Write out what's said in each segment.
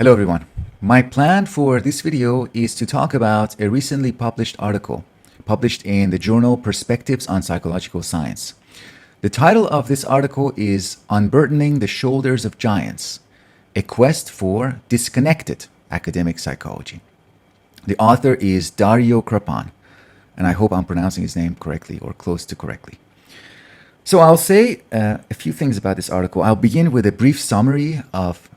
Hello everyone. My plan for this video is to talk about a recently published article published in the journal Perspectives on Psychological Science. The title of this article is Unburdening the Shoulders of Giants, a quest for disconnected academic psychology. The author is Dario Krpan, and I hope I'm pronouncing his name correctly or close to correctly. So I'll say a few things about this article. I'll begin with a brief summary of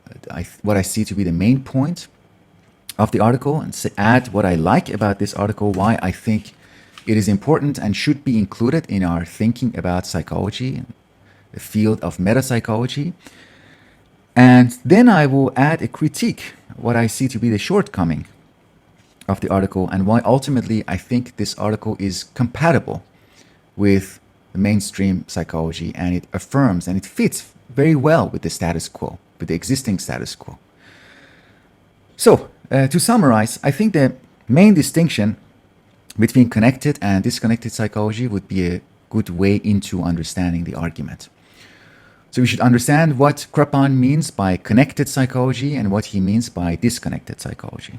what I see to be the main point of the article and add what I like about this article, why I think it is important and should be included in our thinking about psychology, the field of metapsychology. And then I will add a critique, what I see to be the shortcoming of the article and why ultimately I think this article is compatible with the mainstream psychology and it affirms and it fits very well with the status quo, with the existing status quo. So, to summarize, I think the main distinction between connected and disconnected psychology would be a good way into understanding the argument. So we should understand what Krpan means by connected psychology and what he means by disconnected psychology.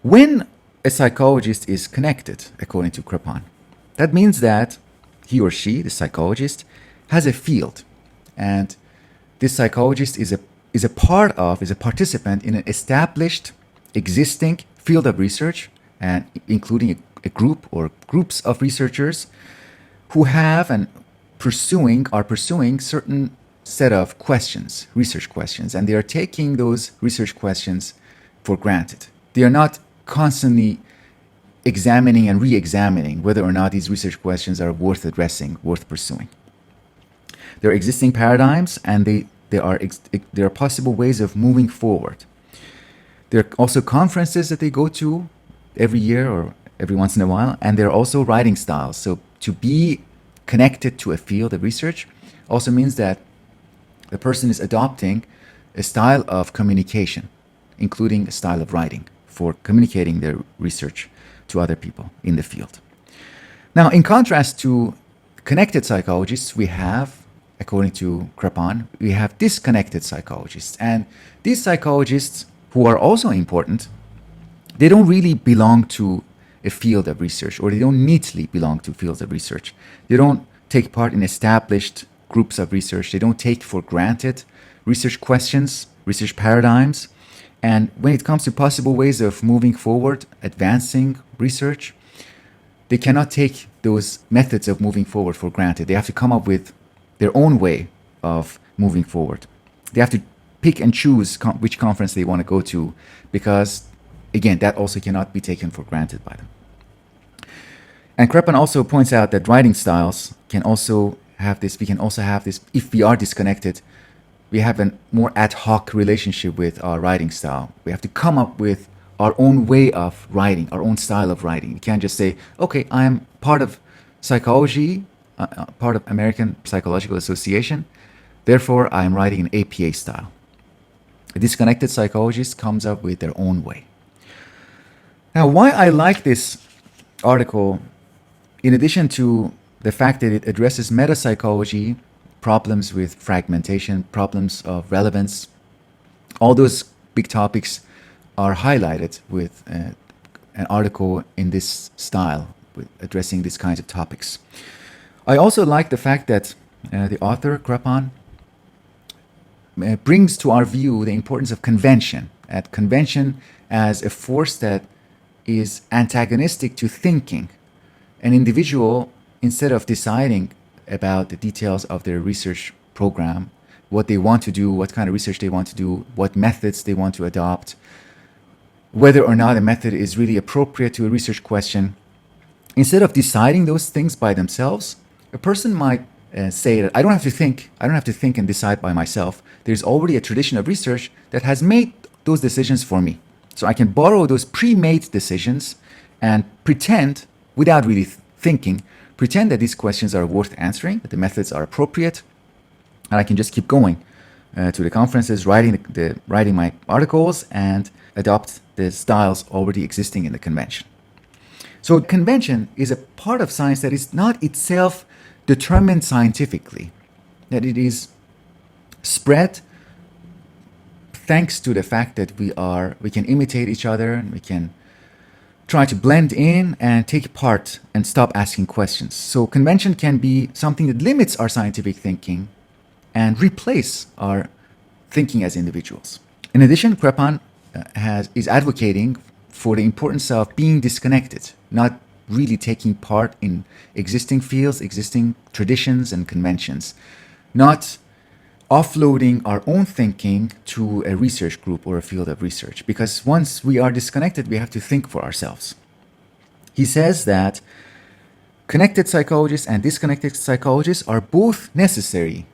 When a psychologist is connected, according to Krpan, that means that he or she, the psychologist, has a field, and this psychologist is a participant in an established, existing field of research, and including a group or groups of researchers who have and are pursuing certain set of questions, research questions, and they are taking those research questions for granted. They are not constantly examining and re-examining whether or not these research questions are worth addressing, worth pursuing. There are existing paradigms, and there are possible ways of moving forward. There are also conferences that they go to every year or every once in a while, and there are also writing styles. So to be connected to a field of research also means that the person is adopting a style of communication, including a style of writing for communicating their research to other people in the field. Now, in contrast to connected psychologists, we have, according to Krpan, we have disconnected psychologists. And these psychologists, who are also important, they don't really belong to a field of research, or they don't neatly belong to fields of research. They don't take part in established groups of research. They don't take for granted research questions, research paradigms. And when it comes to possible ways of moving forward, advancing research, they cannot take those methods of moving forward for granted. They have to come up with their own way of moving forward. They have to pick and choose which conference they want to go to because, again, that also cannot be taken for granted by them. And Krpan also points out that writing styles can also have this. We can also have this if we are disconnected. We have a more ad hoc relationship with our writing style. We have to come up with our own way of writing, our own style of writing. You can't just say, okay, I'm part of psychology, part of American Psychological Association, therefore I'm writing an APA style. A disconnected psychologist comes up with their own way. Now, why I like this article, in addition to the fact that it addresses metapsychology, problems with fragmentation, problems of relevance, all those big topics are highlighted with an article in this style, with addressing these kinds of topics. I also like the fact that the author, Krpan, brings to our view the importance of convention, at convention as a force that is antagonistic to thinking. An individual, instead of deciding about the details of their research program, what they want to do, what kind of research they want to do, what methods they want to adopt, whether or not a method is really appropriate to a research question, instead of deciding those things by themselves, a person might say that I don't have to think and decide by myself. There's already a tradition of research that has made those decisions for me. So I can borrow those pre-made decisions and pretend, without really thinking, pretend that these questions are worth answering, that the methods are appropriate, and I can just keep going to the conferences, writing my articles, and adopt the styles already existing in the convention. So convention is a part of science that is not itself determined scientifically, that it is spread thanks to the fact that we can imitate each other, and we can try to blend in and take part and stop asking questions. So convention can be something that limits our scientific thinking and replace our thinking as individuals. In addition, Krpan is advocating for the importance of being disconnected, not really taking part in existing fields, existing traditions and conventions, not offloading our own thinking to a research group or a field of research. Because once we are disconnected, we have to think for ourselves. He says that connected psychologists and disconnected psychologists are both necessary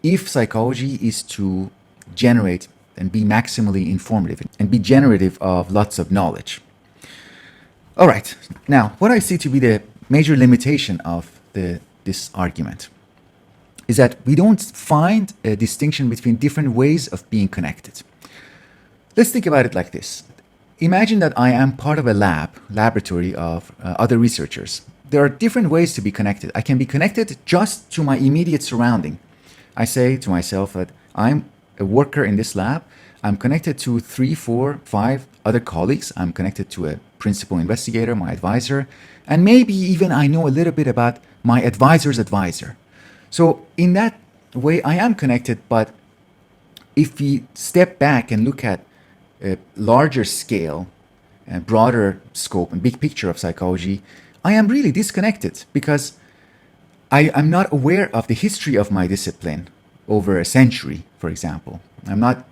if psychology is to generate and be maximally informative and be generative of lots of knowledge. All right, now what I see to be the major limitation of this argument is that we don't find a distinction between different ways of being connected. Let's think about it like this. Imagine that I am part of a laboratory of other researchers. There are different ways to be connected. I can be connected just to my immediate surrounding. I say to myself that I'm a worker in this lab. I'm connected to 3, 4, 5 other colleagues. I'm connected to a principal investigator, my advisor, and maybe even I know a little bit about my advisor's advisor. So in that way, I am connected, but if we step back and look at a larger scale, a broader scope and big picture of psychology, I am really disconnected because I'm not aware of the history of my discipline over a century, for example. I'm not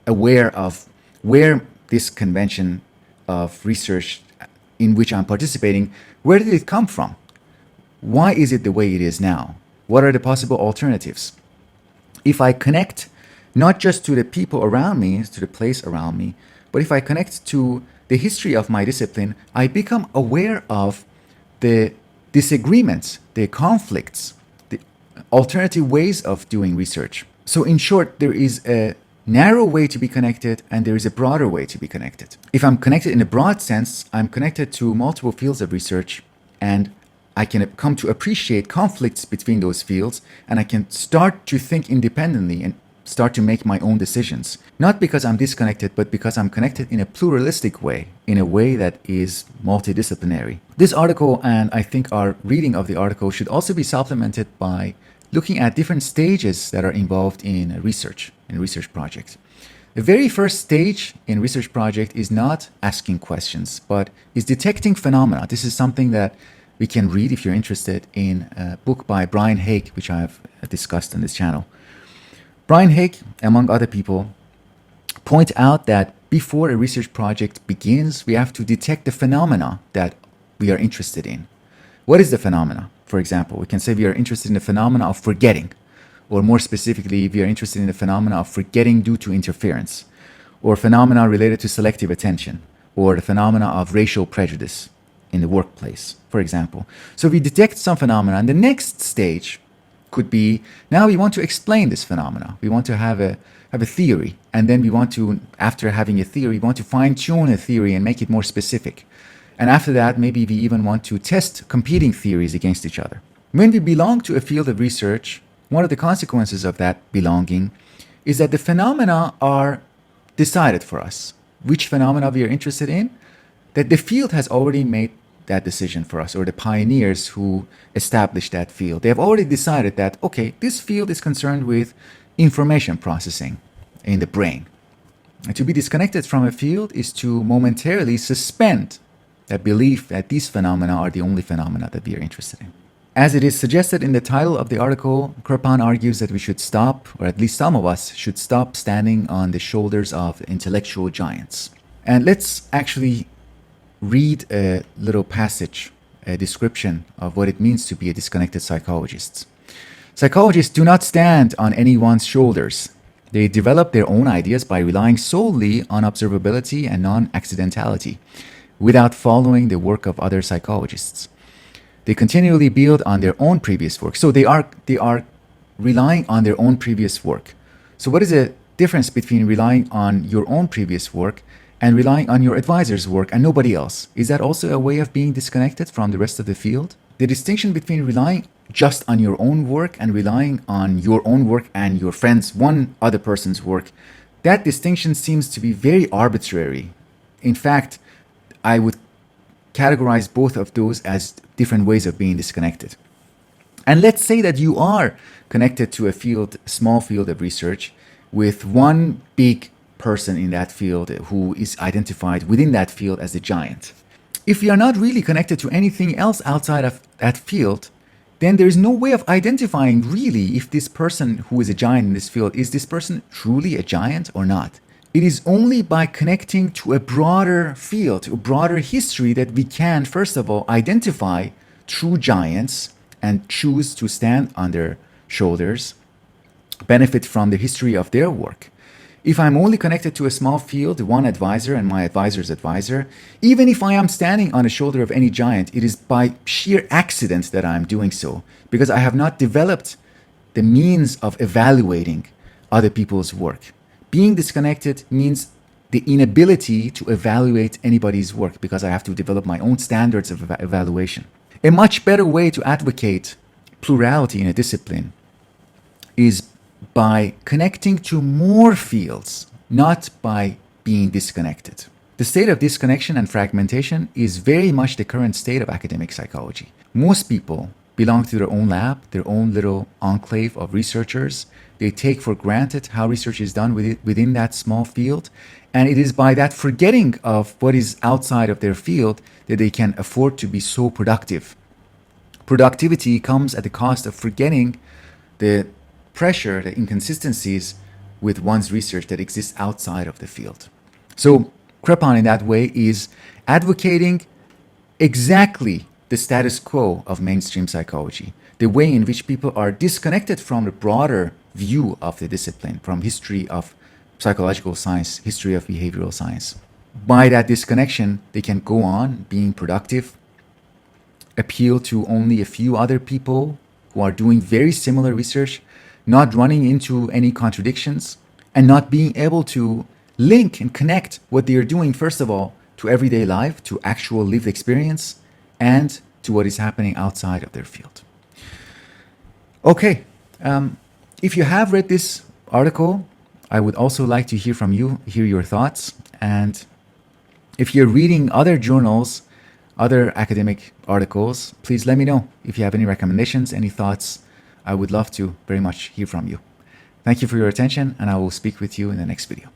aware of where this convention of research in which I'm participating, where did it come from? Why is it the way it is now? What are the possible alternatives? If I connect not just to the people around me, to the place around me, but if I connect to the history of my discipline, I become aware of the disagreements, the conflicts, the alternative ways of doing research. So in short, there is a narrow way to be connected and there is a broader way to be connected. If I'm connected in a broad sense, I'm connected to multiple fields of research and I can come to appreciate conflicts between those fields and I can start to think independently and start to make my own decisions. Not because I'm disconnected, but because I'm connected in a pluralistic way, in a way that is multidisciplinary. This article, and I think our reading of the article, should also be supplemented by looking at different stages that are involved in research projects. The very first stage in research project is not asking questions, but is detecting phenomena. This is something that we can read if you're interested in a book by Brian Haig, which I have discussed on this channel. Brian Haig, among other people, point out that before a research project begins, we have to detect the phenomena that we are interested in. What is the phenomena? For example, we can say we are interested in the phenomena of forgetting, or more specifically, we are interested in the phenomena of forgetting due to interference, or phenomena related to selective attention, or the phenomena of racial prejudice in the workplace, for example. So we detect some phenomena, and the next stage could be, now we want to explain this phenomena. We want to have a theory, and then we want to, after having a theory, we want to fine-tune a theory and make it more specific. And after that, maybe we even want to test competing theories against each other. When we belong to a field of research, one of the consequences of that belonging is that the phenomena are decided for us. Which phenomena we are interested in, that the field has already made that decision for us, or the pioneers who established that field. They have already decided that, okay, this field is concerned with information processing in the brain. And to be disconnected from a field is to momentarily suspend that belief that these phenomena are the only phenomena that we are interested in. As it is suggested in the title of the article, Krpan argues that we should stop, or at least some of us should stop standing on the shoulders of intellectual giants. And let's actually read a little passage, a description of what it means to be a disconnected psychologist. Psychologists do not stand on anyone's shoulders. They develop their own ideas by relying solely on observability and non-accidentality, without following the work of other psychologists. They continually build on their own previous work. So they are relying on their own previous work. So what is the difference between relying on your own previous work and relying on your advisor's work and nobody else? Is that also a way of being disconnected from the rest of the field? The distinction between relying just on your own work and relying on your own work and your friend's one other person's work that distinction seems to be very arbitrary. In fact, I would categorize both of those as different ways of being disconnected. And let's say that you are connected to a field, small field of research with one big person in that field who is identified within that field as a giant. If you are not really connected to anything else outside of that field, then there is no way of identifying really if this person who is a giant in this field, is this person truly a giant or not? It is only by connecting to a broader field, to a broader history, that we can, first of all, identify true giants and choose to stand on their shoulders, benefit from the history of their work. If I'm only connected to a small field, one advisor and my advisor's advisor, even if I am standing on the shoulder of any giant, it is by sheer accident that I'm doing so, because I have not developed the means of evaluating other people's work. Being disconnected means the inability to evaluate anybody's work, because I have to develop my own standards of evaluation. A much better way to advocate plurality in a discipline is by connecting to more fields, not by being disconnected. The state of disconnection and fragmentation is very much the current state of academic psychology. Most people belong to their own lab, their own little enclave of researchers. They take for granted how research is done within that small field. And it is by that forgetting of what is outside of their field that they can afford to be so productive. Productivity comes at the cost of forgetting the pressure, the inconsistencies with one's research that exists outside of the field. So Krpan in that way is advocating exactly the status quo of mainstream psychology, the way in which people are disconnected from the broader view of the discipline, from history of psychological science, history of behavioral science. By that disconnection, they can go on being productive, appeal to only a few other people who are doing very similar research, not running into any contradictions, and not being able to link and connect what they are doing, first of all, to everyday life, to actual lived experience, and to what is happening outside of their field. Okay, if you have read this article, I would also like to hear from you, hear your thoughts. And if you're reading other journals, other academic articles, please let me know. If you have any recommendations, any thoughts, I would love to very much hear from you. Thank you for your attention, and I will speak with you in the next video.